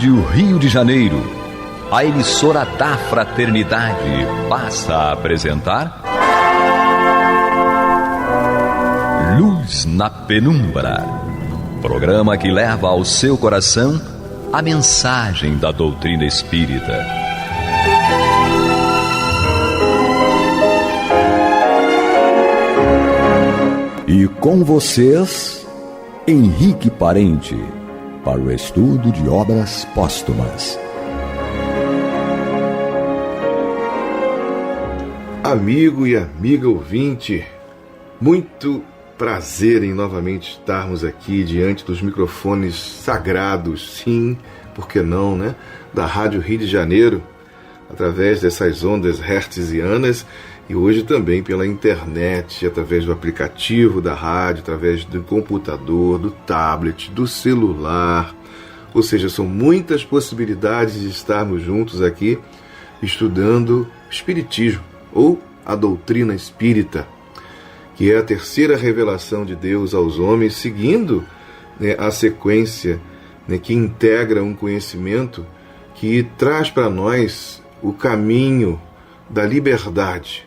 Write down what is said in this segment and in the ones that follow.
Rádio Rio de Janeiro, a emissora da fraternidade, passa a apresentar Luz na Penumbra, programa que leva ao seu coração a mensagem da doutrina espírita. E com vocês, Henrique Parente, para o estudo de obras póstumas. Amigo e amiga ouvinte, muito prazer em novamente estarmos aqui diante dos microfones sagrados, sim, por que não, né? Da Rádio Rio de Janeiro, através dessas ondas hertzianas e hoje também pela internet, através do aplicativo da rádio, através do computador, do tablet, do celular. Ou seja, são muitas possibilidades de estarmos juntos aqui estudando Espiritismo ou a doutrina espírita, que é a terceira revelação de Deus aos homens, seguindo, né, a sequência, né, que integra um conhecimento que traz para nós o caminho da liberdade,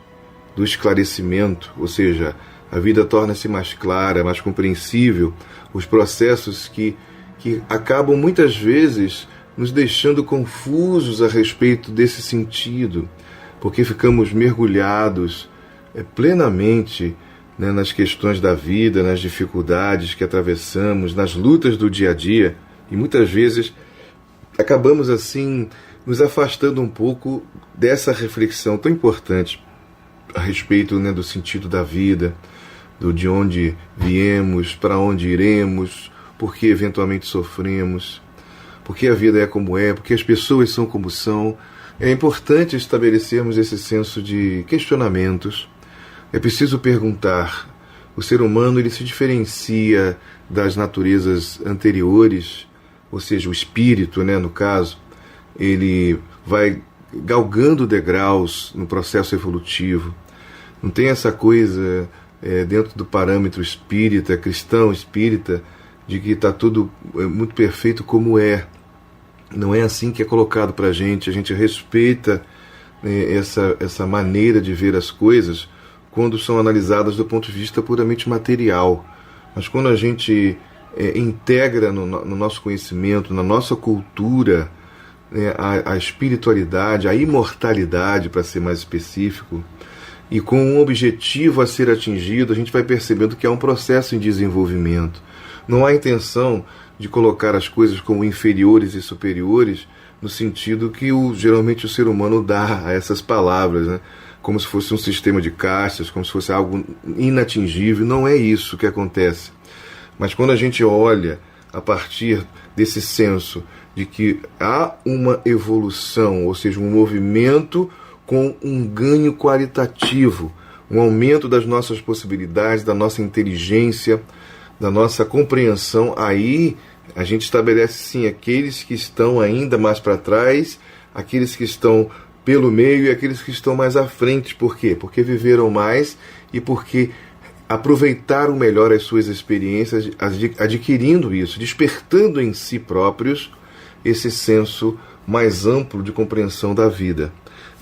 do esclarecimento, ou seja, a vida torna-se mais clara, mais compreensível, os processos que acabam muitas vezes nos deixando confusos a respeito desse sentido, porque ficamos mergulhados plenamente, né, nas questões da vida, nas dificuldades que atravessamos, nas lutas do dia a dia, e muitas vezes acabamos assim nos afastando um pouco dessa reflexão tão importante a respeito, né, do sentido da vida, de onde viemos, para onde iremos, por que eventualmente sofremos, por que a vida é como é, por que as pessoas são como são. É importante estabelecermos esse senso de questionamentos. É preciso perguntar. O ser humano, ele se diferencia das naturezas anteriores, ou seja, o espírito, né, no caso, ele vai galgando degraus no processo evolutivo. Não tem essa coisa dentro do parâmetro espírita, cristão espírita, de que está tudo muito perfeito como é. Não é assim que é colocado para a gente respeita, né, essa maneira de ver as coisas quando são analisadas do ponto de vista puramente material. Mas quando a gente integra no nosso conhecimento, na nossa cultura, a espiritualidade, a imortalidade, para ser mais específico, e com um objetivo a ser atingido, a gente vai percebendo que é um processo em desenvolvimento. Não há intenção de colocar as coisas como inferiores e superiores, no sentido que geralmente o ser humano dá a essas palavras, né? Como se fosse um sistema de castas, como se fosse algo inatingível. Não é isso que acontece. Mas quando a gente olha a partir desse senso de que há uma evolução, ou seja, um movimento com um ganho qualitativo, um aumento das nossas possibilidades, da nossa inteligência, da nossa compreensão, aí a gente estabelece sim aqueles que estão ainda mais para trás, aqueles que estão pelo meio e aqueles que estão mais à frente. Por quê? Porque viveram mais e porque aproveitaram melhor as suas experiências, adquirindo isso, despertando em si próprios esse senso mais amplo de compreensão da vida.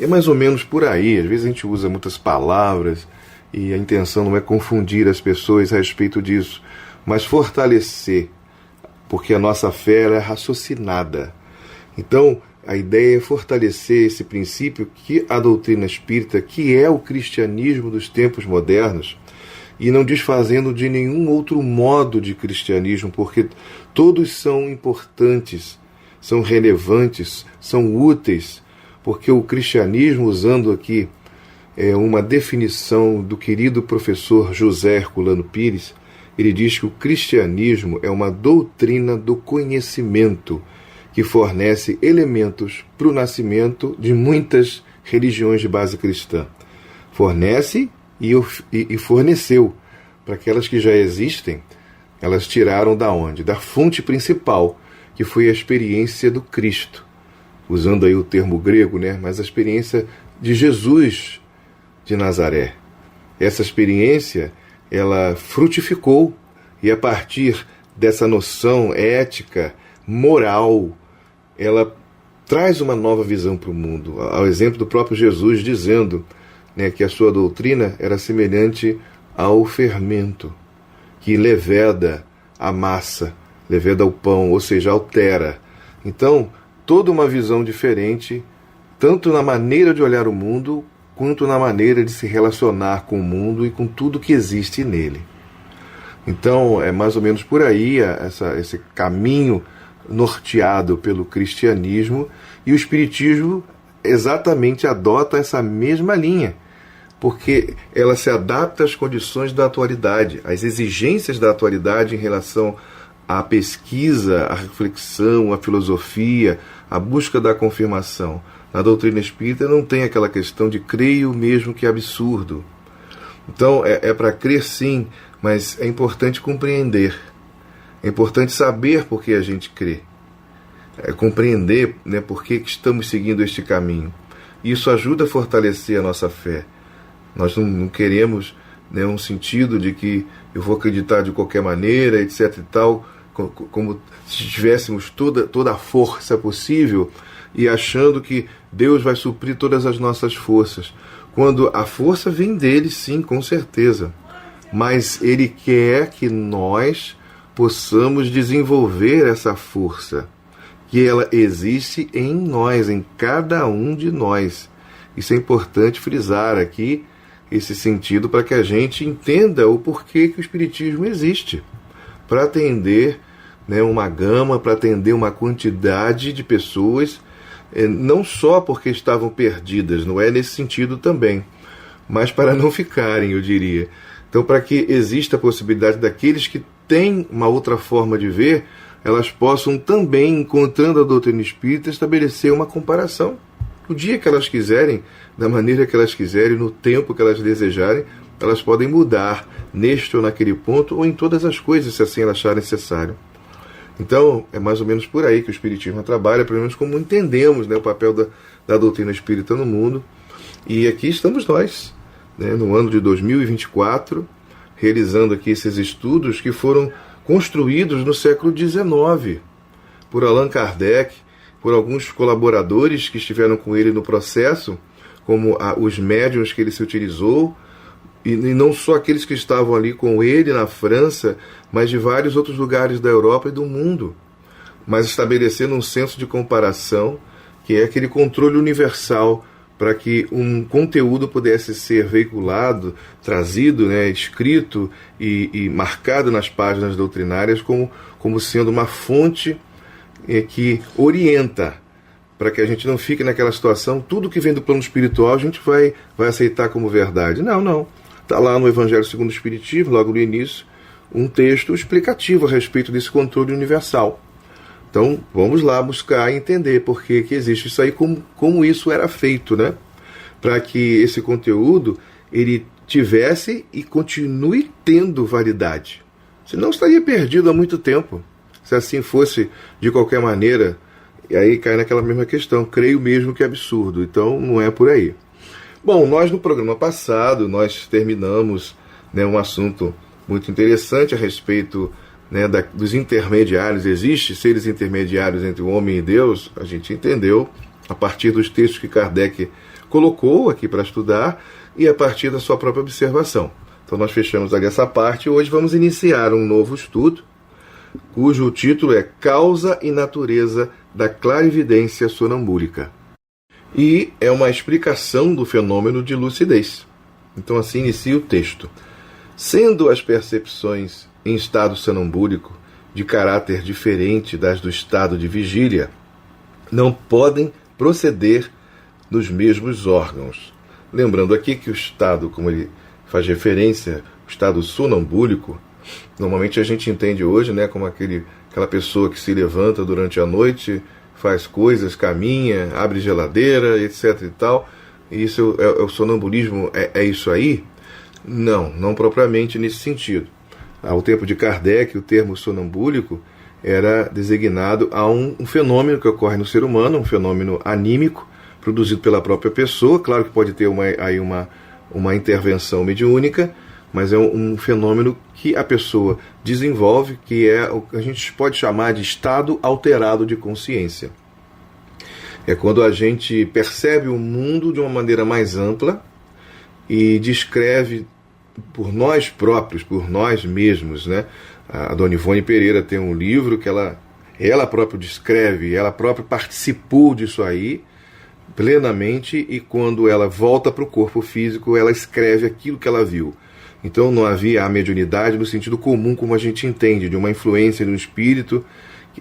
É mais ou menos por aí. Às vezes a gente usa muitas palavras e a intenção não é confundir as pessoas a respeito disso, mas fortalecer, porque a nossa fé é raciocinada. Então, a ideia é fortalecer esse princípio que a doutrina espírita, que é o cristianismo dos tempos modernos, e não desfazendo de nenhum outro modo de cristianismo, porque todos são importantes, são relevantes, são úteis, porque o cristianismo, usando aqui uma definição do querido professor José Herculano Pires, ele diz que o cristianismo é uma doutrina do conhecimento que fornece elementos para o nascimento de muitas religiões de base cristã. Fornece e forneceu para aquelas que já existem. Elas tiraram da onde? Da fonte principal, que foi a experiência do Cristo. Usando aí o termo grego, né? Mas a experiência de Jesus de Nazaré. Essa experiência, ela frutificou, e a partir dessa noção ética, moral, ela traz uma nova visão para o mundo, ao exemplo do próprio Jesus dizendo, né, que a sua doutrina era semelhante ao fermento, que leveda a massa, leveda o pão, ou seja, altera. Então, toda uma visão diferente, tanto na maneira de olhar o mundo, quanto na maneira de se relacionar com o mundo e com tudo que existe nele. Então, é mais ou menos por aí esse caminho norteado pelo cristianismo, e o espiritismo exatamente adota essa mesma linha, porque ela se adapta às condições da atualidade, às exigências da atualidade em relação à pesquisa, à reflexão, à filosofia, à busca da confirmação. Na doutrina espírita não tem aquela questão de creio mesmo que absurdo. Então é para crer sim, mas é importante compreender. É importante saber por que a gente crê. É compreender, né, por que estamos seguindo este caminho. Isso ajuda a fortalecer a nossa fé. Nós não queremos, né, um sentido de que eu vou acreditar de qualquer maneira, etc. e tal, como se tivéssemos toda a força possível e achando que Deus vai suprir todas as nossas forças. Quando a força vem dele, sim, com certeza. Mas ele quer que nós possamos desenvolver essa força, que ela existe em nós, em cada um de nós. Isso é importante frisar aqui, esse sentido, para que a gente entenda o porquê que o Espiritismo existe, para atender, né, uma gama, para atender uma quantidade de pessoas, não só porque estavam perdidas, não é nesse sentido também, mas para não ficarem, eu diria. Então, para que exista a possibilidade daqueles que têm uma outra forma de ver, elas possam também, encontrando a doutrina espírita, estabelecer uma comparação. O dia que elas quiserem, da maneira que elas quiserem, no tempo que elas desejarem, elas podem mudar neste ou naquele ponto, ou em todas as coisas, se assim elas acharem necessário. Então, é mais ou menos por aí que o Espiritismo trabalha, pelo menos como entendemos, né, o papel da doutrina espírita no mundo. E aqui estamos nós, né, no ano de 2024, realizando aqui esses estudos que foram construídos no século XIX por Allan Kardec, por alguns colaboradores que estiveram com ele no processo, como os médiuns que ele se utilizou, e não só aqueles que estavam ali com ele na França, mas de vários outros lugares da Europa e do mundo, mas estabelecendo um senso de comparação, que é aquele controle universal para que um conteúdo pudesse ser veiculado, trazido, né, escrito e marcado nas páginas doutrinárias como sendo uma fonte que orienta, para que a gente não fique naquela situação, tudo que vem do plano espiritual a gente vai aceitar como verdade. Não. Está lá no Evangelho segundo o Espiritismo, logo no início, um texto explicativo a respeito desse controle universal. Então, vamos lá buscar entender por que existe isso aí, como isso era feito, né? Para que esse conteúdo ele tivesse e continue tendo validade. Senão estaria perdido há muito tempo. Se assim fosse de qualquer maneira, e aí cai naquela mesma questão, creio mesmo que é absurdo. Então, não é por aí. Bom, nós no programa passado, nós terminamos, né, um assunto muito interessante a respeito, né, dos intermediários. Existem seres intermediários entre o homem e Deus? A gente entendeu a partir dos textos que Kardec colocou aqui para estudar e a partir da sua própria observação. Então nós fechamos ali essa parte e hoje vamos iniciar um novo estudo, cujo título é Causa e Natureza da Clarividência Sonambúlica. E é uma explicação do fenômeno de lucidez. Então assim inicia o texto. Sendo as percepções em estado sonambúlico de caráter diferente das do estado de vigília, não podem proceder nos mesmos órgãos. Lembrando aqui que o estado, como ele faz referência, o estado sonambúlico, normalmente a gente entende hoje, né, como aquela pessoa que se levanta durante a noite, faz coisas, caminha, abre geladeira, etc. e tal. E isso é o sonambulismo, é isso aí? Não propriamente nesse sentido. Ao tempo de Kardec, o termo sonambúlico era designado a um fenômeno que ocorre no ser humano, um fenômeno anímico, produzido pela própria pessoa. Claro que pode ter uma intervenção mediúnica, mas é um fenômeno que a pessoa desenvolve, que é o que a gente pode chamar de estado alterado de consciência. É quando a gente percebe o mundo de uma maneira mais ampla e descreve por nós próprios, por nós mesmos, né? A Dona Ivone Pereira tem um livro que ela própria descreve, ela própria participou disso aí plenamente, e quando ela volta para o corpo físico, ela escreve aquilo que ela viu. Então não havia a mediunidade no sentido comum como a gente entende, de uma influência do espírito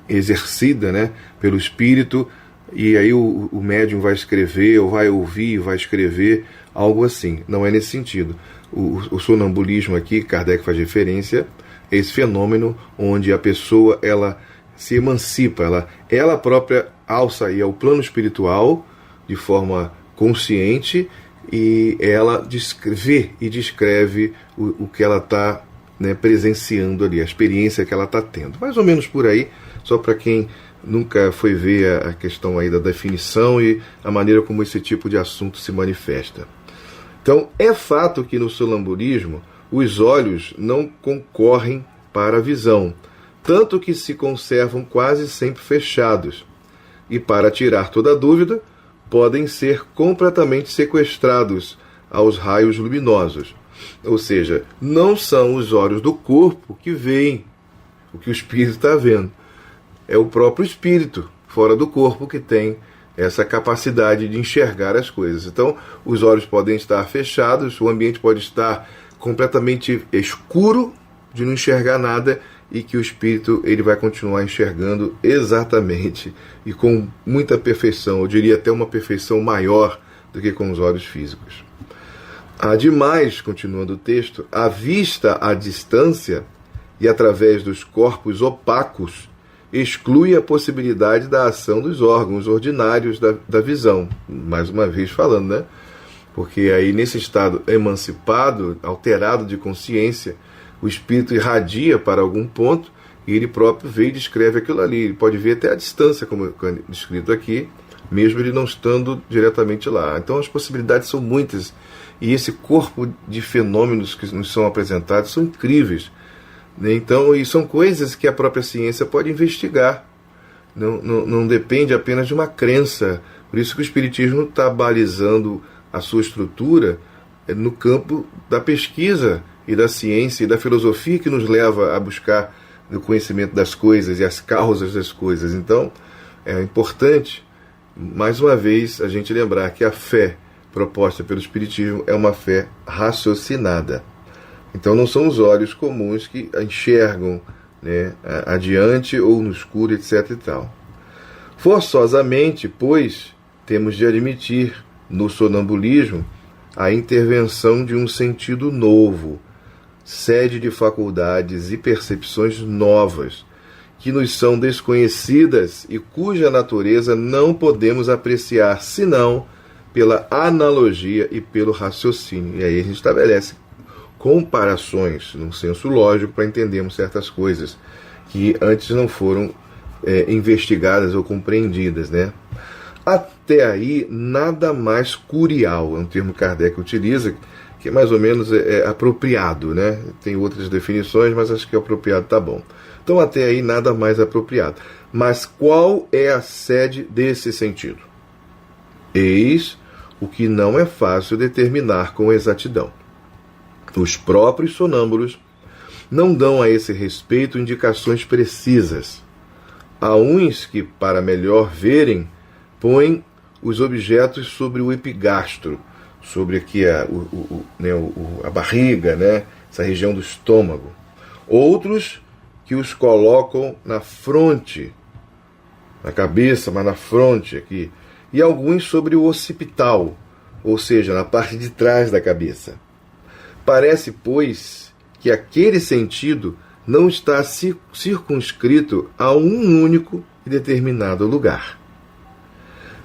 exercida, né, pelo espírito, e aí o médium vai escrever, ou vai ouvir, vai escrever, algo assim. Não é nesse sentido. O sonambulismo aqui, Kardec faz referência a esse fenômeno onde a pessoa ela se emancipa, ela própria alça aí ao plano espiritual de forma consciente, e ela vê e descreve o que ela está, né, presenciando ali, a experiência que ela está tendo. Mais ou menos por aí, só para quem nunca foi ver a questão aí da definição e a maneira como esse tipo de assunto se manifesta. Então, é fato que no sonambulismo os olhos não concorrem para a visão, tanto que se conservam quase sempre fechados, e para tirar toda dúvida, podem ser completamente sequestrados aos raios luminosos. Ou seja, não são os olhos do corpo que veem o que o espírito está vendo. É o próprio espírito, fora do corpo, que tem essa capacidade de enxergar as coisas. Então, os olhos podem estar fechados, o ambiente pode estar completamente escuro, de não enxergar nada, e que o espírito ele vai continuar enxergando exatamente e com muita perfeição, eu diria até uma perfeição maior do que com os olhos físicos. Ademais, continuando o texto, a vista à distância e através dos corpos opacos exclui a possibilidade da ação dos órgãos ordinários da visão. Mais uma vez falando, né? Porque aí nesse estado emancipado, alterado de consciência, o espírito irradia para algum ponto e ele próprio vê e descreve aquilo ali. Ele pode ver até a distância, como é descrito aqui, mesmo ele não estando diretamente lá. Então as possibilidades são muitas, e esse corpo de fenômenos que nos são apresentados são incríveis. Então, e são coisas que a própria ciência pode investigar. Não depende apenas de uma crença. Por isso que o Espiritismo está balizando a sua estrutura no campo da pesquisa e da ciência e da filosofia, que nos leva a buscar o conhecimento das coisas e as causas das coisas. Então, é importante, mais uma vez, a gente lembrar que a fé proposta pelo Espiritismo é uma fé raciocinada. Então, não são os olhos comuns que enxergam, né, adiante ou no escuro, etc. e tal. Forçosamente, pois, temos de admitir no sonambulismo a intervenção de um sentido novo, sede de faculdades e percepções novas, que nos são desconhecidas e cuja natureza não podemos apreciar senão pela analogia e pelo raciocínio. E aí a gente estabelece comparações, num senso lógico, para entendermos certas coisas que antes não foram investigadas ou compreendidas, né? Até aí, nada mais curial, é um termo que Kardec utiliza, que mais ou menos é apropriado, né? Tem outras definições, mas acho que apropriado tá bom. Então, até aí, nada mais apropriado. Mas qual é a sede desse sentido? Eis o que não é fácil determinar com exatidão. Os próprios sonâmbulos não dão a esse respeito indicações precisas. Há uns que, para melhor verem, põem os objetos sobre o epigastro, sobre aqui a barriga, né? Essa região do estômago. Outros que os colocam na fronte, na cabeça, mas na fronte aqui. E alguns sobre o occipital, ou seja, na parte de trás da cabeça. Parece, pois, que aquele sentido não está circunscrito a um único e determinado lugar.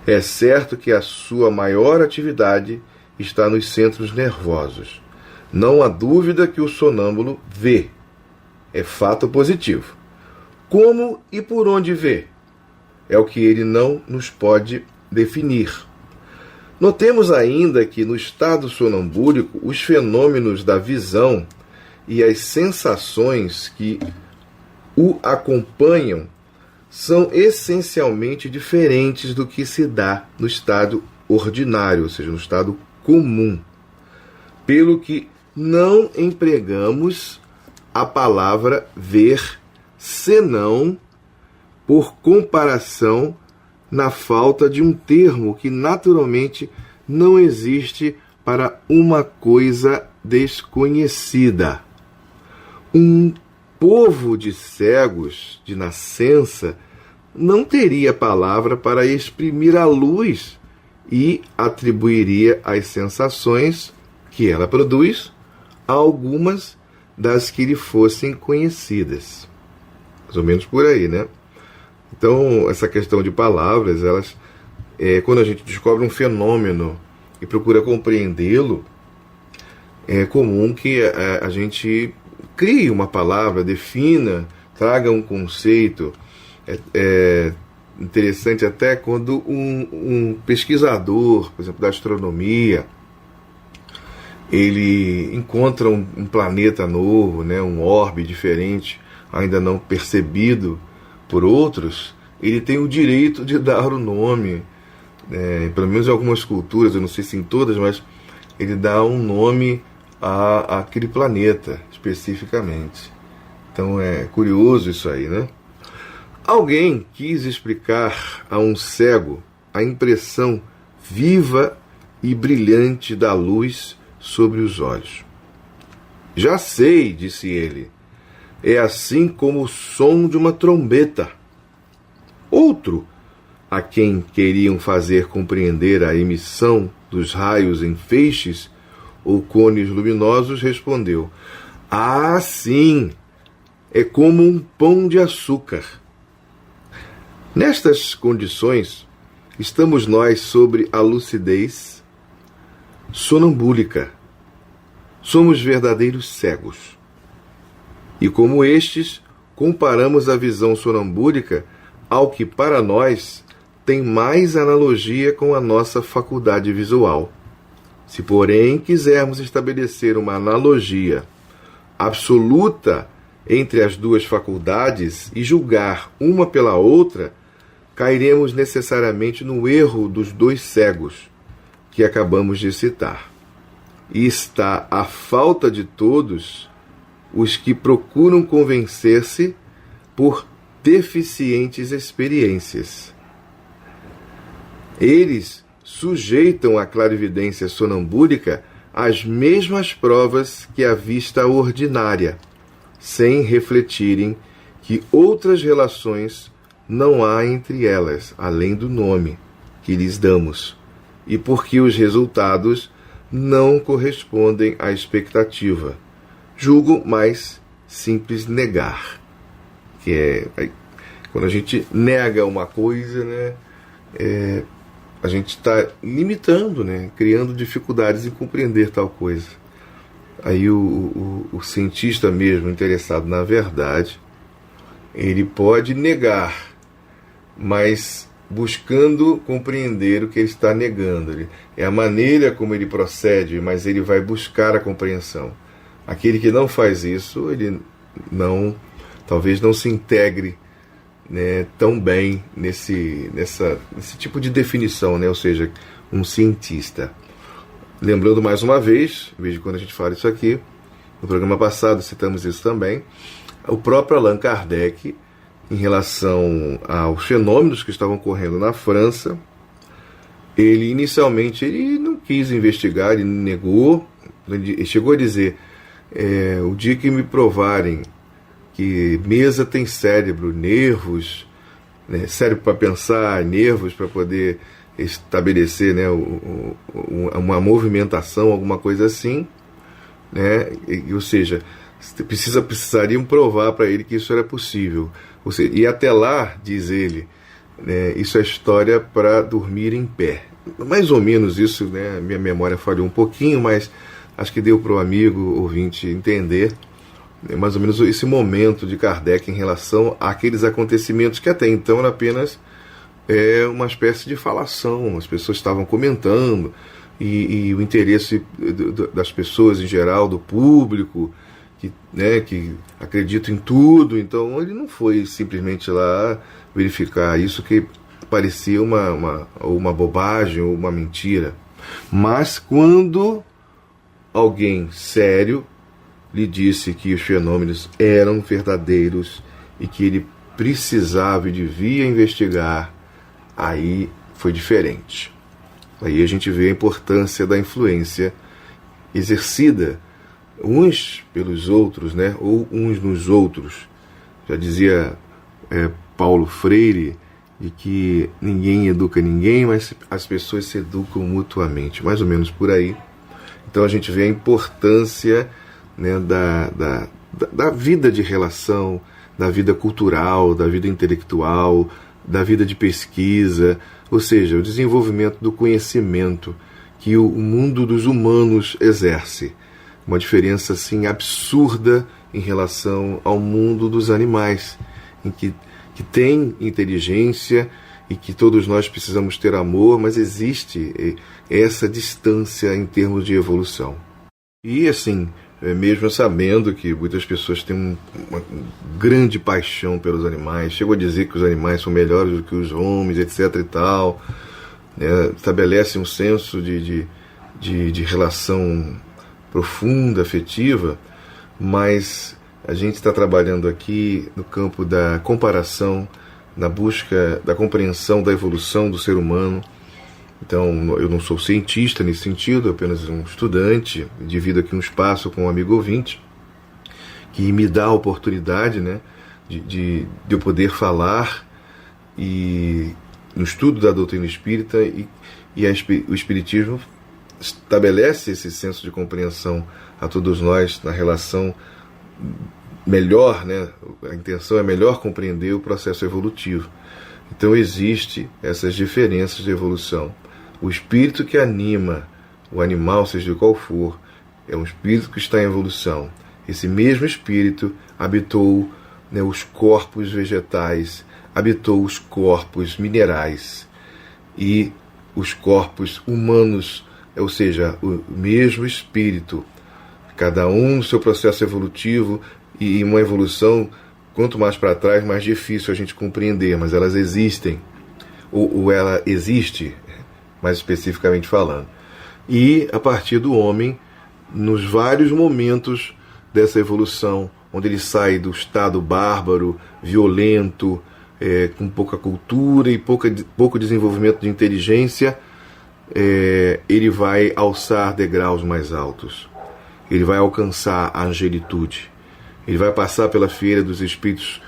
É certo que a sua maior atividade está nos centros nervosos. Não há dúvida que o sonâmbulo vê. É fato positivo. Como e por onde vê? É o que ele não nos pode definir. Notemos ainda que no estado sonambúlico, os fenômenos da visão e as sensações que o acompanham são essencialmente diferentes do que se dá no estado ordinário, ou seja, no estado comum, pelo que não empregamos a palavra ver, senão por comparação na falta de um termo que naturalmente não existe para uma coisa desconhecida. Um povo de cegos de nascença não teria palavra para exprimir a luz e atribuiria as sensações que ela produz a algumas das que lhe fossem conhecidas. Mais ou menos por aí, né? Então, essa questão de palavras, elas, quando a gente descobre um fenômeno e procura compreendê-lo, é comum que a gente crie uma palavra, defina, traga um conceito. É interessante até quando um pesquisador, por exemplo, da astronomia, ele encontra um planeta novo, né, um orbe diferente, ainda não percebido por outros, ele tem o direito de dar o nome, pelo menos em algumas culturas, eu não sei se em todas, mas ele dá um nome àquele planeta, especificamente. Então é curioso isso aí, né? Alguém quis explicar a um cego a impressão viva e brilhante da luz sobre os olhos. Já sei, disse ele, é assim como o som de uma trombeta. Outro, a quem queriam fazer compreender a emissão dos raios em feixes ou cones luminosos, respondeu: ah, sim, é como um pão de açúcar. Nestas condições, estamos nós sobre a lucidez sonambúlica. Somos verdadeiros cegos. E como estes, comparamos a visão sonambúlica ao que para nós tem mais analogia com a nossa faculdade visual. Se, porém, quisermos estabelecer uma analogia absoluta entre as duas faculdades e julgar uma pela outra, cairemos necessariamente no erro dos dois cegos que acabamos de citar. E está à falta de todos os que procuram convencer-se por deficientes experiências. Eles sujeitam a clarividência sonambúlica às mesmas provas que a vista ordinária, sem refletirem que outras relações não há entre elas, além do nome que lhes damos, e porque os resultados não correspondem à expectativa. Julgo mais simples negar, que é quando a gente nega uma coisa, né, a gente está limitando, né, criando dificuldades em compreender tal coisa. Aí o cientista mesmo, interessado na verdade, ele pode negar, mas buscando compreender o que ele está negando. É a maneira como ele procede, mas ele vai buscar a compreensão. Aquele que não faz isso, ele talvez não se integre, né, tão bem nesse tipo de definição, né, ou seja, um cientista. Lembrando mais uma vez, em vez de quando a gente fala isso aqui, no programa passado citamos isso também, o próprio Allan Kardec, em relação aos fenômenos que estavam ocorrendo na França, ele inicialmente não quis investigar, ele negou, ele chegou a dizer, o dia que me provarem que mesa tem cérebro, nervos, né, cérebro para pensar, nervos para poder estabelecer, né, uma movimentação, alguma coisa assim, né, ou seja, precisariam provar para ele que isso era possível. Ou seja, e até lá, diz ele, né, isso é história para dormir em pé. Mais ou menos isso, né, minha memória falhou um pouquinho, mas acho que deu para o amigo ouvinte entender, né, mais ou menos esse momento de Kardec em relação àqueles acontecimentos que até então era apenas uma espécie de falação. As pessoas estavam comentando e o interesse das pessoas em geral, do público, que acredita em tudo. Então ele não foi simplesmente lá verificar isso, que parecia uma bobagem ou uma mentira. Mas quando alguém sério lhe disse que os fenômenos eram verdadeiros e que ele precisava e devia investigar, aí foi diferente. Aí a gente vê a importância da influência exercida uns pelos outros, né? Ou uns nos outros. Já dizia Paulo Freire, de que ninguém educa ninguém, mas as pessoas se educam mutuamente, mais ou menos por aí. Então a gente vê a importância, né, da vida de relação, da vida cultural, da vida intelectual, da vida de pesquisa, ou seja, o desenvolvimento do conhecimento que o mundo dos humanos exerce. Uma diferença assim absurda em relação ao mundo dos animais, em que tem inteligência e que todos nós precisamos ter amor, mas existe essa distância em termos de evolução. E assim, mesmo sabendo que muitas pessoas têm uma grande paixão pelos animais, chegam a dizer que os animais são melhores do que os homens, etc. e tal, né? Estabelece um senso de relação profunda, afetiva, mas a gente está trabalhando aqui no campo da comparação, na busca da compreensão da evolução do ser humano. Então, eu não sou cientista nesse sentido, apenas um estudante, divido aqui um espaço com um amigo ouvinte, que me dá a oportunidade, né, de eu poder falar no estudo da doutrina espírita, o Espiritismo estabelece esse senso de compreensão a todos nós na relação melhor, né? A intenção é melhor compreender o processo evolutivo. Então existe essas diferenças de evolução. O espírito que anima o animal, seja de qual for, é um espírito que está em evolução. Esse mesmo espírito habitou, né, os corpos vegetais, habitou os corpos minerais e os corpos humanos, ou seja, o mesmo espírito, cada um no seu processo evolutivo, e uma evolução, quanto mais para trás, mais difícil a gente compreender, mas elas existem, ou ela existe, mais especificamente falando. E a partir do homem, nos vários momentos dessa evolução, onde ele sai do estado bárbaro, violento, com pouca cultura e pouco desenvolvimento de inteligência, ele vai alçar degraus mais altos. Ele vai alcançar a angelitude. Ele vai passar pela feira dos espíritos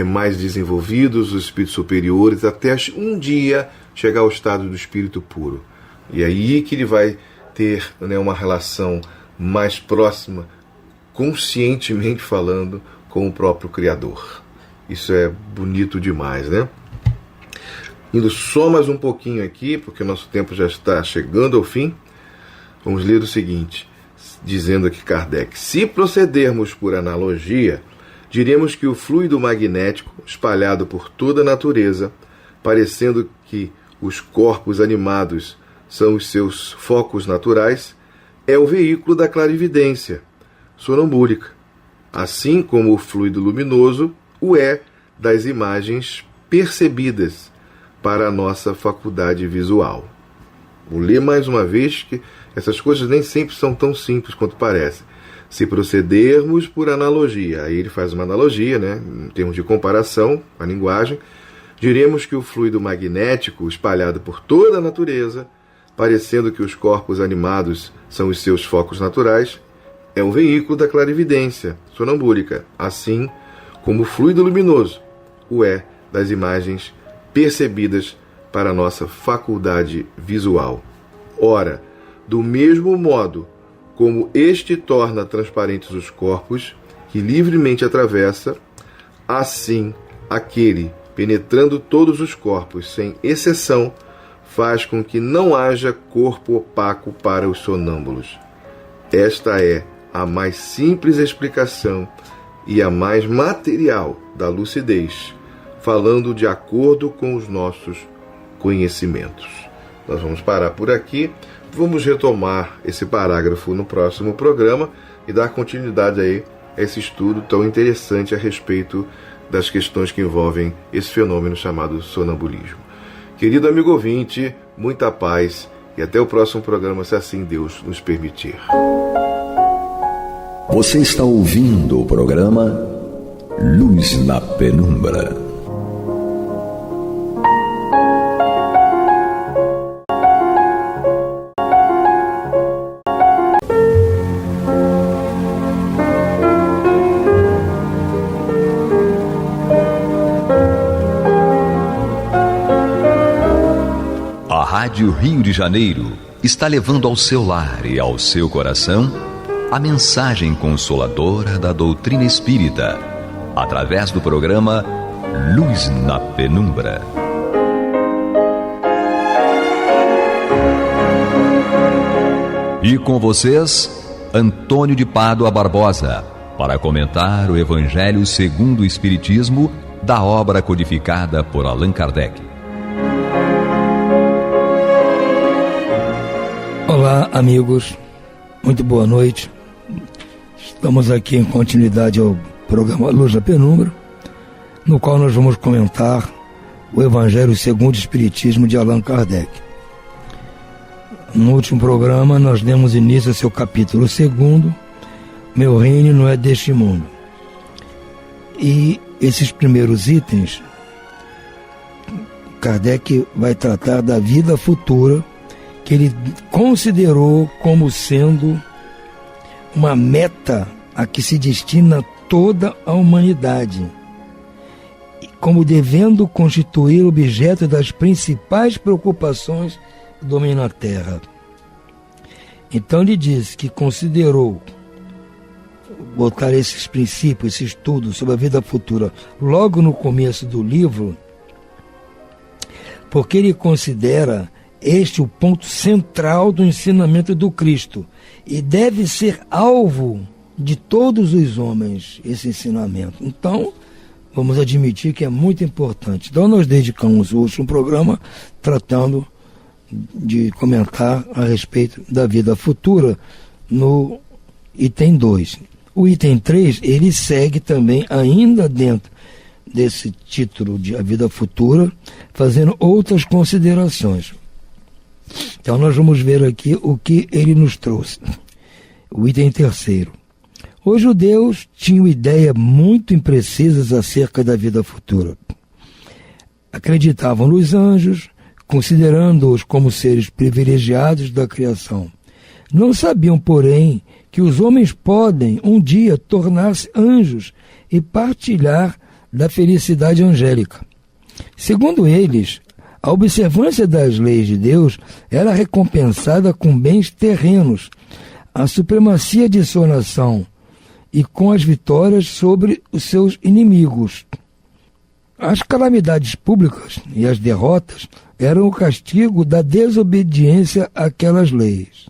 mais desenvolvidos, os espíritos superiores, até um dia chegar ao estado do espírito puro. E aí que ele vai ter, né, uma relação mais próxima, conscientemente falando, com o próprio Criador. Isso é bonito demais, né? Indo só mais um pouquinho aqui, porque o nosso tempo já está chegando ao fim, vamos ler o seguinte, dizendo aqui Kardec: se procedermos por analogia, diremos que o fluido magnético, espalhado por toda a natureza, parecendo que os corpos animados são os seus focos naturais, é o veículo da clarividência sonambúlica, assim como o fluido luminoso o é das imagens percebidas para a nossa faculdade visual. Vou ler mais uma vez, que essas coisas nem sempre são tão simples quanto parece. Se procedermos por analogia, aí ele faz uma analogia, né, em termos de comparação com a linguagem, diremos que o fluido magnético espalhado por toda a natureza, parecendo que os corpos animados são os seus focos naturais, é o veículo da clarividência sonambúlica, assim como o fluido luminoso o é das imagens percebidas para a nossa faculdade visual. Ora, do mesmo modo como este torna transparentes os corpos que livremente atravessa, assim aquele, penetrando todos os corpos sem exceção, faz com que não haja corpo opaco para os sonâmbulos. Esta é a mais simples explicação e a mais material da lucidez, falando de acordo com os nossos conhecimentos. Nós vamos parar por aqui, vamos retomar esse parágrafo no próximo programa e dar continuidade aí a esse estudo tão interessante a respeito das questões que envolvem esse fenômeno chamado sonambulismo. Querido amigo ouvinte, muita paz e até o próximo programa, se assim Deus nos permitir. Você está ouvindo o programa Luz na Penumbra. A Rádio Rio de Janeiro está levando ao seu lar e ao seu coração a mensagem consoladora da doutrina espírita, através do programa Luz na Penumbra. E com vocês, Antônio de Pádua Barbosa, para comentar o Evangelho segundo o Espiritismo, da obra codificada por Allan Kardec. Olá, amigos, muito boa noite. Estamos aqui em continuidade ao programa Luz na Penumbra, no qual nós vamos comentar o Evangelho segundo o Espiritismo de Allan Kardec. No último programa nós demos início ao seu capítulo 2, Meu Reino não é deste mundo. E esses primeiros itens, Kardec vai tratar da vida futura, que ele considerou como sendo uma meta a que se destina toda a humanidade, como devendo constituir objeto das principais preocupações que dominam a Terra. Então ele diz que considerou botar esses princípios, esse estudo sobre a vida futura logo no começo do livro, porque ele considera este o ponto central do ensinamento do Cristo e deve ser alvo de todos os homens, esse ensinamento. Então, vamos admitir que é muito importante. Então, nós dedicamos o último programa tratando de comentar a respeito da vida futura no item 2. O item 3, ele segue também ainda dentro desse título de A Vida Futura, fazendo outras considerações. Então nós vamos ver aqui o que ele nos trouxe. O item 3. Os judeus tinham ideias muito imprecisas acerca da vida futura. Acreditavam nos anjos, considerando-os como seres privilegiados da criação. Não sabiam, porém, que os homens podem um dia tornar-se anjos e partilhar da felicidade angélica. Segundo eles, a observância das leis de Deus era recompensada com bens terrenos, a supremacia de sua nação e com as vitórias sobre os seus inimigos. As calamidades públicas e as derrotas eram o castigo da desobediência àquelas leis.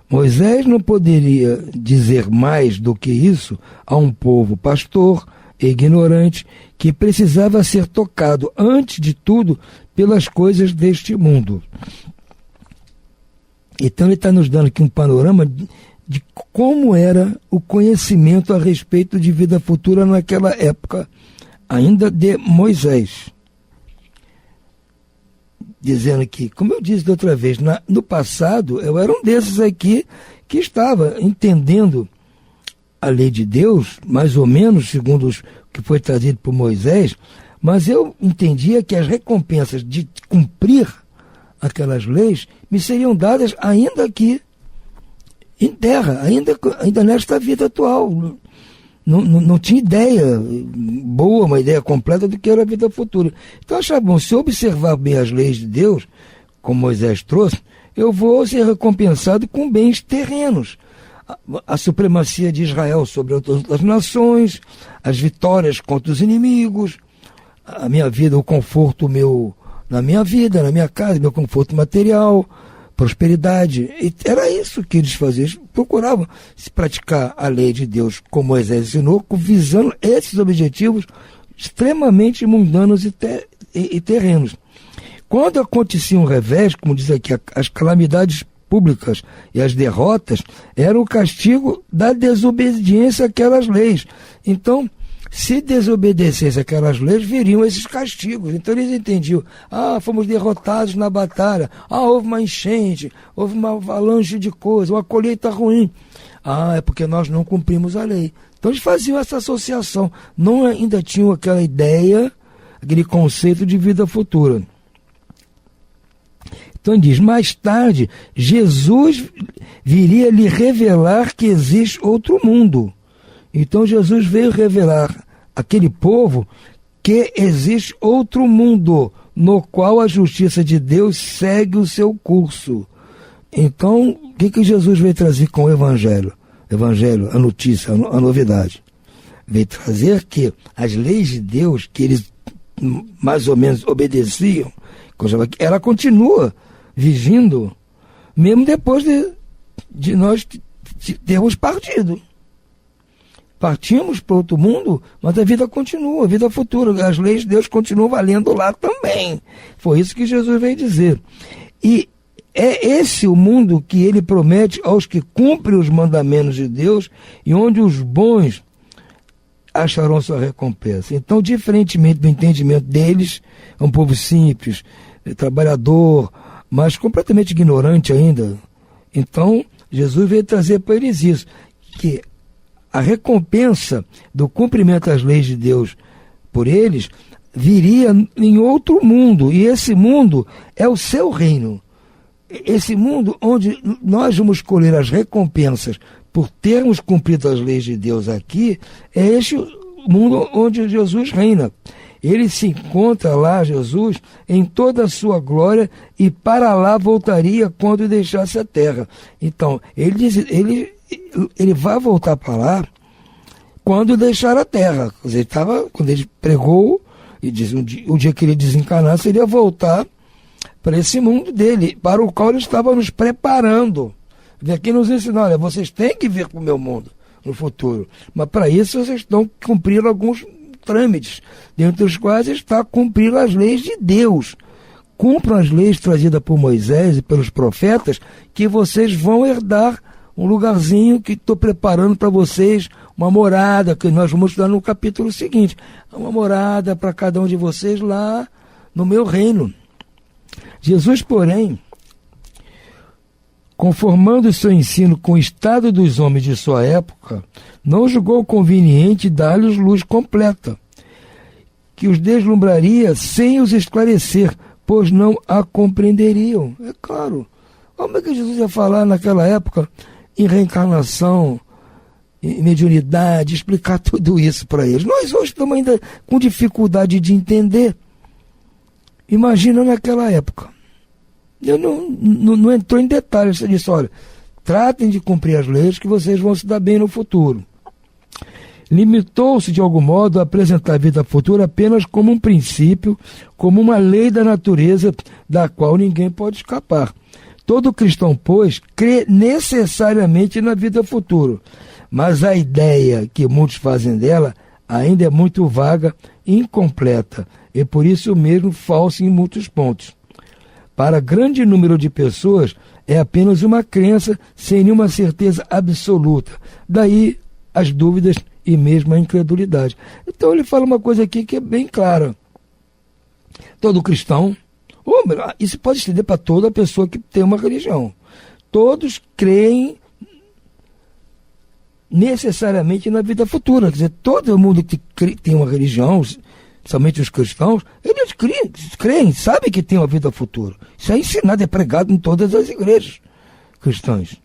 Moisés não poderia dizer mais do que isso a um povo pastor e ignorante que precisava ser tocado, antes de tudo, pelas coisas deste mundo. Então ele está nos dando aqui um panorama de como era o conhecimento a respeito de vida futura naquela época, ainda de Moisés. Dizendo que, como eu disse da outra vez, no passado eu era um desses aqui que estava entendendo a lei de Deus, mais ou menos, segundo o que foi trazido por Moisés, mas eu entendia que as recompensas de cumprir aquelas leis me seriam dadas ainda aqui, em terra, ainda nesta vida atual. Não tinha ideia boa, uma ideia completa do que era a vida futura. Então eu achava bom, se eu observar bem as leis de Deus, como Moisés trouxe, eu vou ser recompensado com bens terrenos. A supremacia de Israel sobre as nações, as vitórias contra os inimigos, a minha vida, o conforto meu na minha vida, na minha casa, meu conforto material, prosperidade. E era isso que eles faziam. Eles procuravam se praticar a lei de Deus como Moisés ensinou, visando esses objetivos extremamente mundanos e terrenos. Quando acontecia um revés, como diz aqui, as calamidades públicas e as derrotas eram o castigo da desobediência àquelas leis. Então, se desobedecesse aquelas leis, viriam esses castigos. Então eles entendiam, fomos derrotados na batalha, houve uma enchente, houve uma avalanche de coisas, uma colheita ruim. É porque nós não cumprimos a lei. Então eles faziam essa associação, não ainda tinham aquela ideia, aquele conceito de vida futura. Então diz, mais tarde, Jesus viria lhe revelar que existe outro mundo. Então Jesus veio revelar àquele povo que existe outro mundo, no qual a justiça de Deus segue o seu curso. Então, o que Jesus veio trazer com o Evangelho? Evangelho, a notícia, a novidade. Veio trazer que as leis de Deus, que eles mais ou menos obedeciam, ela continua vigindo, mesmo depois de nós termos partido. Partimos para outro mundo, mas a vida continua, a vida futura, as leis de Deus continuam valendo lá também. Foi isso que Jesus veio dizer. E é esse o mundo que ele promete aos que cumprem os mandamentos de Deus e onde os bons acharão sua recompensa. Então, diferentemente do entendimento deles, é um povo simples, trabalhador, mas completamente ignorante ainda. Então, Jesus veio trazer para eles isso, que a recompensa do cumprimento das leis de Deus por eles viria em outro mundo, e esse mundo é o seu reino. Esse mundo onde nós vamos colher as recompensas por termos cumprido as leis de Deus aqui, é este mundo onde Jesus reina. Ele se encontra lá, Jesus, em toda a sua glória, e para lá voltaria quando deixasse a terra. Então, ele vai voltar para lá quando deixar a terra. Quando ele pregou, e diz, o dia que ele desencarnasse, ele ia voltar para esse mundo dele, para o qual ele estava nos preparando. E aqui nos ensina, olha, vocês têm que vir para o meu mundo no futuro, mas para isso vocês estão cumprindo alguns trâmites, dentre os quais está cumprir as leis de Deus. Cumpram as leis trazidas por Moisés e pelos profetas, que vocês vão herdar um lugarzinho que estou preparando para vocês, uma morada, que nós vamos estudar no capítulo seguinte, uma morada para cada um de vocês lá no meu reino. Jesus, porém, conformando seu ensino com o estado dos homens de sua época, não julgou conveniente dar-lhes luz completa, que os deslumbraria sem os esclarecer, pois não a compreenderiam. É claro, como é que Jesus ia falar naquela época em reencarnação, em mediunidade, explicar tudo isso para eles? Nós hoje estamos ainda com dificuldade de entender. Imagina naquela época. Eu não entrou em detalhes, você disse, olha, tratem de cumprir as leis que vocês vão se dar bem no futuro. Limitou-se, de algum modo, a apresentar a vida futura apenas como um princípio, como uma lei da natureza da qual ninguém pode escapar. Todo cristão, pois, crê necessariamente na vida futura, mas a ideia que muitos fazem dela ainda é muito vaga e incompleta, e por isso mesmo falsa em muitos pontos. Para grande número de pessoas, é apenas uma crença sem nenhuma certeza absoluta. Daí as dúvidas e mesmo a incredulidade. Então ele fala uma coisa aqui que é bem clara. Todo cristão, isso pode estender para toda pessoa que tem uma religião. Todos creem necessariamente na vida futura. Quer dizer, todo mundo que tem uma religião, somente os cristãos, eles creem, sabem que tem uma vida futura. Isso é ensinado, é pregado em todas as igrejas cristãs.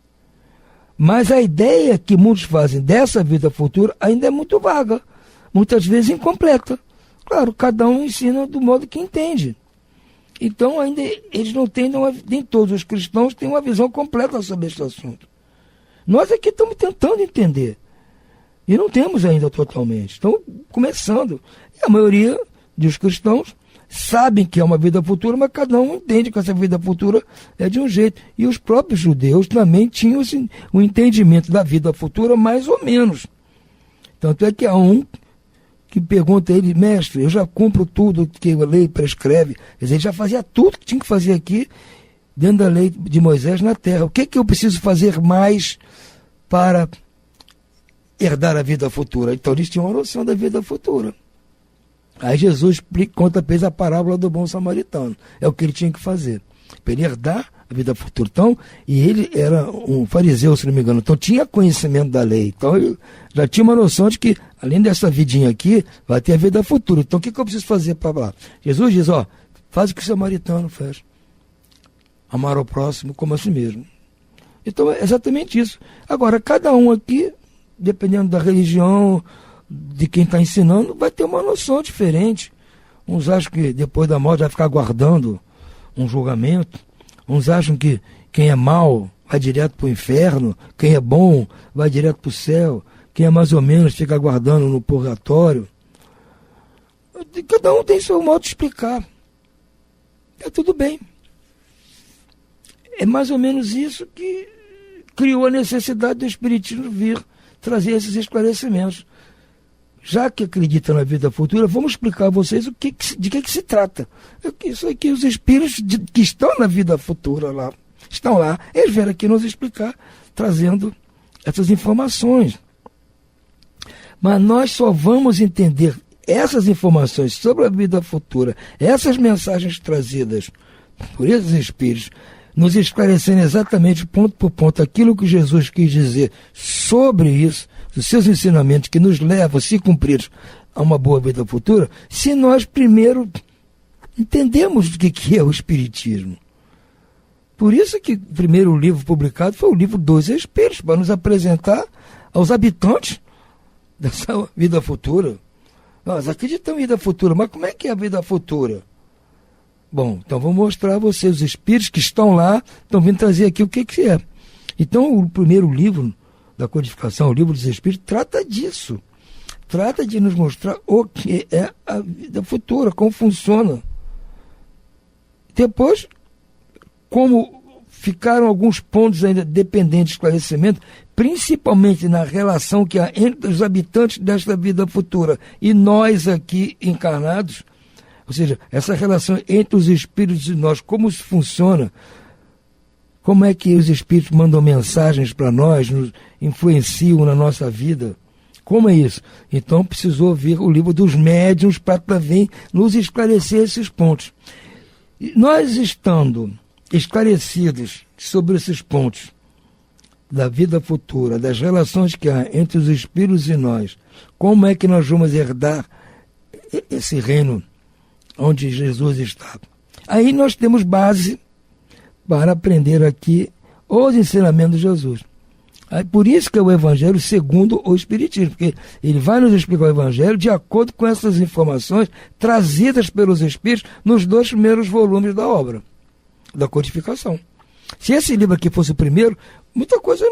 Mas a ideia que muitos fazem dessa vida futura ainda é muito vaga, muitas vezes incompleta. Claro, cada um ensina do modo que entende. Então, ainda eles não têm, nem todos os cristãos têm uma visão completa sobre esse assunto. Nós aqui estamos tentando entender. E não temos ainda totalmente. Estão começando. E a maioria dos cristãos sabem que é uma vida futura, mas cada um entende que essa vida futura é de um jeito. E os próprios judeus também tinham o entendimento da vida futura mais ou menos. Tanto é que há um que pergunta a ele, mestre, eu já cumpro tudo que a lei prescreve. Quer dizer, ele já fazia tudo que tinha que fazer aqui dentro da lei de Moisés na terra. O que eu preciso fazer mais para herdar a vida futura? Então eles tinham uma noção da vida futura. Aí Jesus conta para eles a parábola do bom samaritano. É o que ele tinha que fazer, para ele herdar a vida futura. Então, e ele era um fariseu, se não me engano, então tinha conhecimento da lei. Então ele já tinha uma noção de que, além dessa vidinha aqui, vai ter a vida futura. Então o que eu preciso fazer para lá? Jesus diz, faz o que o samaritano faz. Amar ao próximo como a si mesmo. Então é exatamente isso. Agora, cada um aqui, dependendo da religião, de quem está ensinando, vai ter uma noção diferente. Uns acham que depois da morte vai ficar aguardando um julgamento. Uns acham que quem é mau vai direto para o inferno, quem é bom vai direto para o céu, quem é mais ou menos fica aguardando no purgatório. Cada um tem seu modo de explicar. É tudo bem. É mais ou menos isso que criou a necessidade do Espiritismo vir trazer esses esclarecimentos. Já que acredita na vida futura, vamos explicar a vocês de que se trata. Isso aqui, os espíritos que estão na vida futura lá, estão lá, eles vieram aqui nos explicar, trazendo essas informações. Mas nós só vamos entender essas informações sobre a vida futura, essas mensagens trazidas por esses espíritos, nos esclarecendo exatamente ponto por ponto aquilo que Jesus quis dizer sobre isso, os seus ensinamentos que nos levam, se cumpridos, a uma boa vida futura, se nós primeiro entendemos o que é o Espiritismo. Por isso que o primeiro livro publicado foi o livro dos Espíritos, para nos apresentar aos habitantes dessa vida futura. Nós acreditamos em vida futura, mas como é que é a vida futura? Bom, então vou mostrar a vocês, os espíritos que estão lá, estão vindo trazer aqui o que é. Então o primeiro livro da codificação, o livro dos espíritos, trata disso. Trata de nos mostrar o que é a vida futura, como funciona. Depois, como ficaram alguns pontos ainda dependentes de esclarecimento, principalmente na relação que há entre os habitantes desta vida futura e nós aqui encarnados, ou seja, essa relação entre os espíritos e nós, como isso funciona, como é que os espíritos mandam mensagens para nós, nos influenciam na nossa vida, como é isso? Então precisou vir o livro dos médiuns para também nos esclarecer esses pontos. E nós estando esclarecidos sobre esses pontos da vida futura, das relações que há entre os espíritos e nós, como é que nós vamos herdar esse reino onde Jesus está? Aí nós temos base para aprender aqui os ensinamentos de Jesus. Aí, por isso que é o Evangelho segundo o Espiritismo, porque ele vai nos explicar o Evangelho de acordo com essas informações trazidas pelos Espíritos nos 2 primeiros volumes da obra, da codificação. Se esse livro aqui fosse o primeiro, muita coisa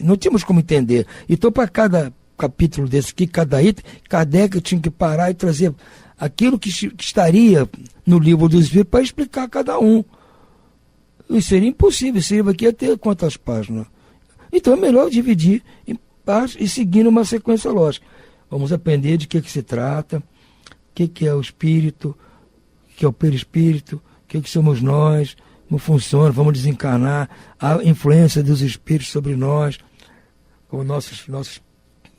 não tínhamos como entender. Então, para cada capítulo desse aqui, cada item, Kardec tinha que parar e trazer aquilo que estaria no livro dos Espíritos para explicar a cada um. Isso seria impossível, esse livro aqui ia ter quantas páginas? Então é melhor dividir em partes e seguindo uma sequência lógica. Vamos aprender de que se trata, o que é o espírito, o que é o perispírito, o que somos nós, como funciona, vamos desencarnar, a influência dos espíritos sobre nós, como nossos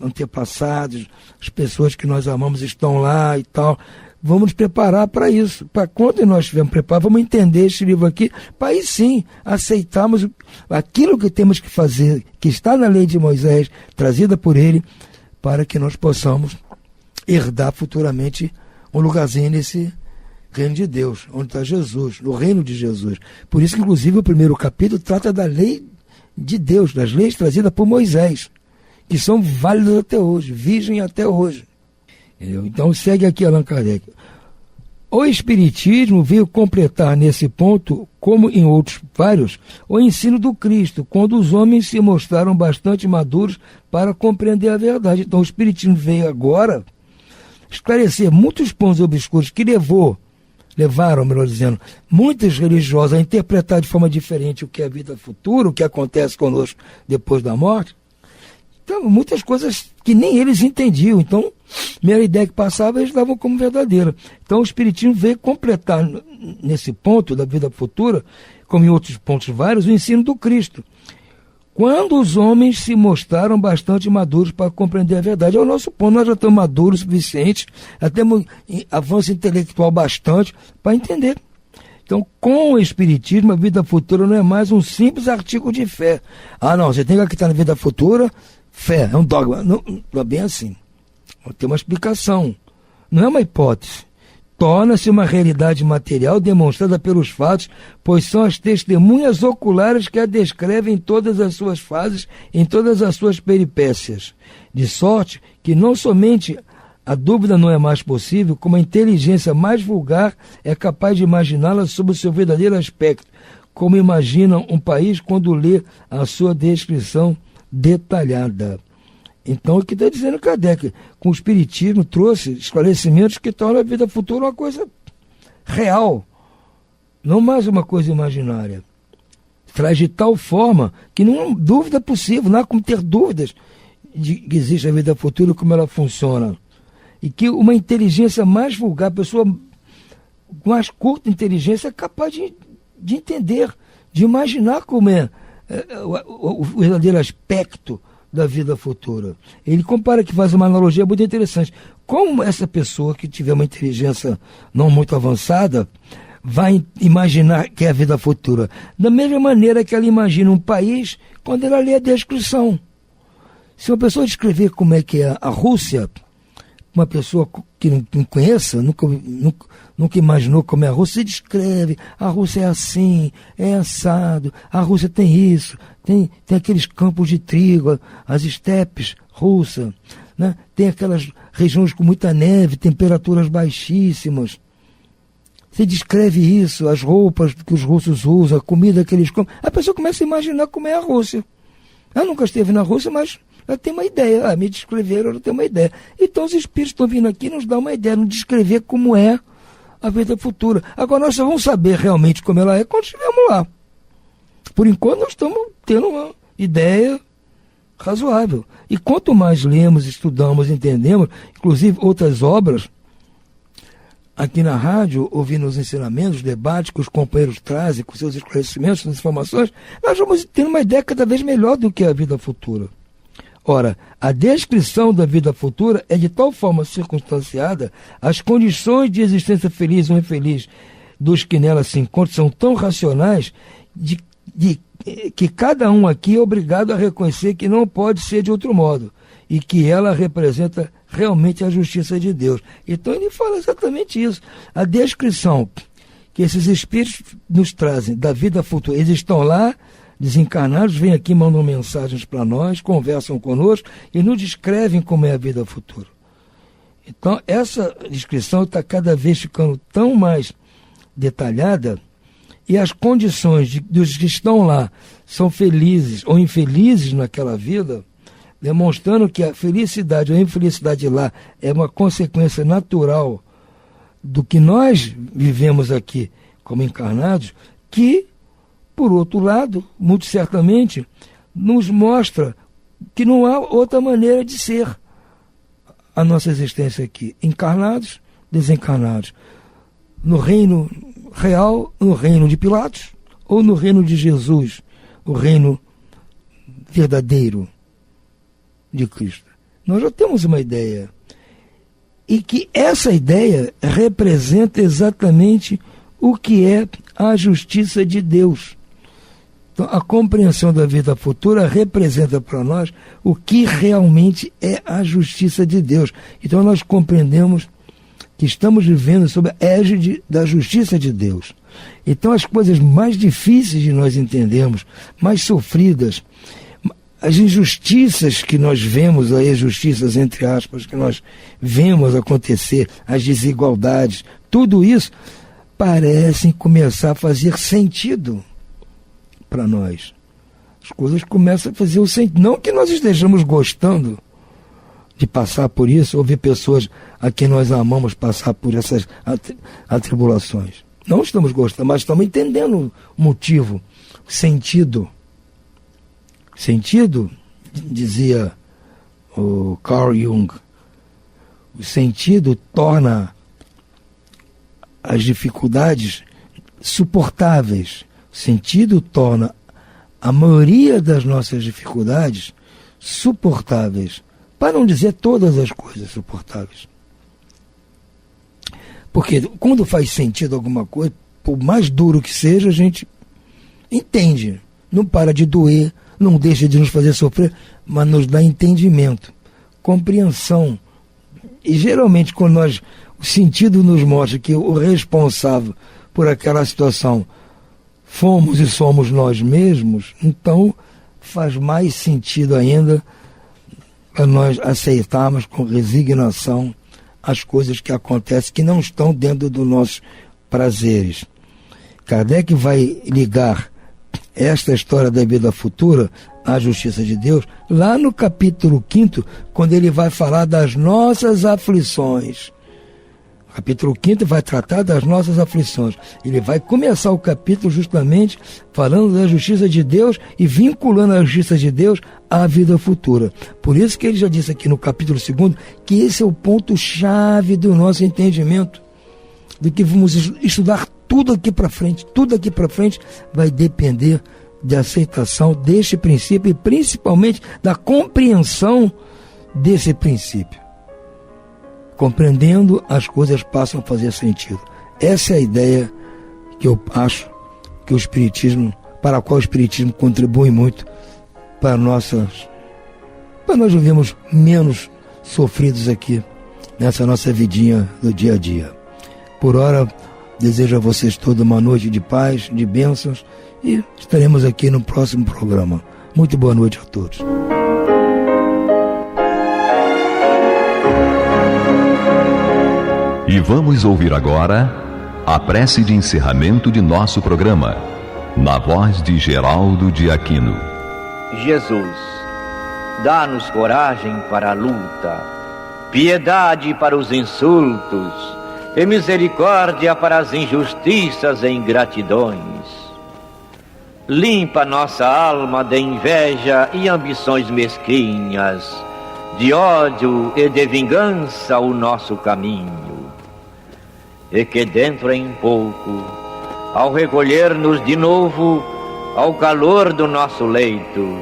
antepassados, as pessoas que nós amamos estão lá e tal. Vamos nos preparar para isso. Para quando nós estivermos preparados, vamos entender este livro aqui, para aí sim aceitarmos aquilo que temos que fazer, que está na lei de Moisés, trazida por ele, para que nós possamos herdar futuramente um lugarzinho nesse reino de Deus, onde está Jesus, no reino de Jesus. Por isso que, inclusive, o primeiro capítulo trata da lei de Deus, das leis trazidas por Moisés, que são válidas até hoje, vigem até hoje. Entendeu? Então segue aqui Allan Kardec. O Espiritismo veio completar nesse ponto, como em outros vários, o ensino do Cristo, quando os homens se mostraram bastante maduros para compreender a verdade. Então o Espiritismo veio agora esclarecer muitos pontos obscuros que levaram, melhor dizendo, muitos religiosos a interpretar de forma diferente o que é a vida futura, o que acontece conosco depois da morte. Então, muitas coisas que nem eles entendiam. Então, a primeira ideia que passava, eles davam como verdadeira. Então, o Espiritismo veio completar, nesse ponto da vida futura, como em outros pontos vários, o ensino do Cristo. quando os homens se mostraram bastante maduros para compreender a verdade. É o nosso ponto, nós já estamos maduros o suficiente, já temos avanço intelectual bastante para entender. Então, com o Espiritismo, a vida futura não é mais um simples artigo de fé. Não, você tem que acreditar na vida futura, fé, é um dogma. Não é bem assim. Tem uma explicação. Não é uma hipótese. Torna-se uma realidade material demonstrada pelos fatos, pois são as testemunhas oculares que a descrevem em todas as suas fases, em todas as suas peripécias. De sorte que não somente a dúvida não é mais possível, como a inteligência mais vulgar é capaz de imaginá-la sob o seu verdadeiro aspecto, como imagina um país quando lê a sua descrição detalhada. Então, o que está dizendo Kardec? Com o Espiritismo trouxe esclarecimentos que tornam a vida futura uma coisa real, não mais uma coisa imaginária. Traz de tal forma que não há dúvida possível, não há como ter dúvidas de que existe a vida futura e como ela funciona. E que uma inteligência mais vulgar, a pessoa com mais curta inteligência é capaz de entender, de imaginar como é o verdadeiro aspecto da vida futura. Ele compara, que faz uma analogia muito interessante. Como essa pessoa que tiver uma inteligência não muito avançada vai imaginar que é a vida futura? Da mesma maneira que ela imagina um país quando ela lê a descrição. Se uma pessoa descrever como é que é a Rússia, uma pessoa que não conheça, nunca imaginou como é a Rússia, se descreve, a Rússia é assim, é assado, a Rússia tem isso, tem aqueles campos de trigo, as estepes russas, né? Tem aquelas regiões com muita neve, temperaturas baixíssimas. Se descreve isso, as roupas que os russos usam, a comida que eles comem, a pessoa começa a imaginar como é a Rússia. Ela nunca esteve na Rússia, mas ela tem uma ideia. Me descreveram, ela tem uma ideia. Então os espíritos estão vindo aqui e nos dão uma ideia, nos descrever como é a vida futura. Agora nós só vamos saber realmente como ela é quando estivermos lá. Por enquanto nós estamos tendo uma ideia razoável. E quanto mais lemos, estudamos, entendemos, inclusive outras obras, aqui na rádio, ouvindo os ensinamentos, os debates que os companheiros trazem, com seus esclarecimentos, suas informações, nós vamos tendo uma ideia cada vez melhor do que é a vida futura. Ora, a descrição da vida futura é de tal forma circunstanciada, as condições de existência feliz ou infeliz dos que nela se encontram são tão racionais que cada um aqui é obrigado a reconhecer que não pode ser de outro modo e que ela representa realmente a justiça de Deus. Então ele fala exatamente isso. A descrição que esses espíritos nos trazem da vida futura, eles estão lá, desencarnados, vêm aqui, mandam mensagens para nós, conversam conosco e nos descrevem como é a vida futura. Então, essa descrição está cada vez ficando tão mais detalhada e as condições dos que estão lá são felizes ou infelizes naquela vida, demonstrando que a felicidade ou a infelicidade lá é uma consequência natural do que nós vivemos aqui como encarnados, que, por outro lado, muito certamente, nos mostra que não há outra maneira de ser a nossa existência aqui. Encarnados, desencarnados. No reino real, no reino de Pilatos, ou no reino de Jesus, o reino verdadeiro de Cristo. Nós já temos uma ideia. E que essa ideia representa exatamente o que é a justiça de Deus. Então, a compreensão da vida futura representa para nós o que realmente é a justiça de Deus. Então, nós compreendemos que estamos vivendo sob a égide da justiça de Deus. Então, as coisas mais difíceis de nós entendermos, mais sofridas, as injustiças que nós vemos aí, as justiças, entre aspas, que nós vemos acontecer, as desigualdades, tudo isso parecem começar a fazer sentido para nós. As coisas começam a fazer o sentido. Não que nós estejamos gostando de passar por isso, ou ver pessoas a quem nós amamos passar por essas atribulações. Não estamos gostando, mas estamos entendendo o motivo, o sentido. Sentido, dizia o Carl Jung, o sentido torna as dificuldades suportáveis. O sentido torna a maioria das nossas dificuldades suportáveis, para não dizer todas as coisas suportáveis. Porque quando faz sentido alguma coisa, por mais duro que seja, a gente entende. Não para de doer, não deixa de nos fazer sofrer, mas nos dá entendimento, compreensão. E geralmente quando o sentido nos mostra que o responsável por aquela situação fomos e somos nós mesmos, então faz mais sentido ainda para nós aceitarmos com resignação as coisas que acontecem que não estão dentro dos nossos prazeres. Kardec vai ligar esta história da vida futura à justiça de Deus lá no capítulo 5, quando ele vai falar das nossas aflições. O capítulo 5 vai tratar das nossas aflições. Ele vai começar o capítulo justamente falando da justiça de Deus e vinculando a justiça de Deus à vida futura. Por isso que ele já disse aqui no capítulo 2 que esse é o ponto-chave do nosso entendimento, do que vamos estudar tudo aqui para frente. Tudo aqui para frente vai depender da aceitação deste princípio e principalmente da compreensão desse princípio. Compreendendo, as coisas passam a fazer sentido. Essa é a ideia que eu acho que o Espiritismo, para a qual o Espiritismo contribui muito para nós vivermos menos sofridos aqui nessa nossa vidinha do dia a dia. Por hora, desejo a vocês toda uma noite de paz, de bênçãos, e estaremos aqui no próximo programa. Muito boa noite a todos. E vamos ouvir agora a prece de encerramento de nosso programa, na voz de Geraldo de Aquino. Jesus, dá-nos coragem para a luta, piedade para os insultos e misericórdia para as injustiças e ingratidões. Limpa nossa alma de inveja e ambições mesquinhas, de ódio e de vingança o nosso caminho. E que dentro em pouco, ao recolher-nos de novo ao calor do nosso leito,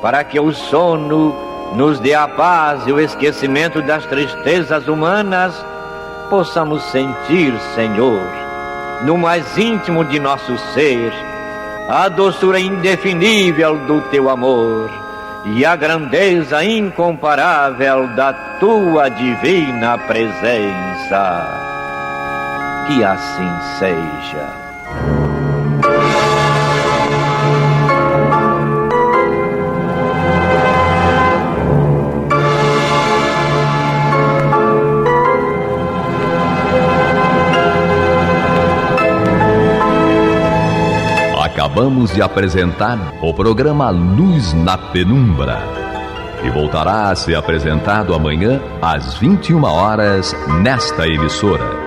para que o sono nos dê a paz e o esquecimento das tristezas humanas, possamos sentir, Senhor, no mais íntimo de nosso ser, a doçura indefinível do Teu amor e a grandeza incomparável da Tua divina presença. Que assim seja. Acabamos de apresentar o programa Luz na Penumbra, que voltará a ser apresentado amanhã às 21 horas nesta emissora.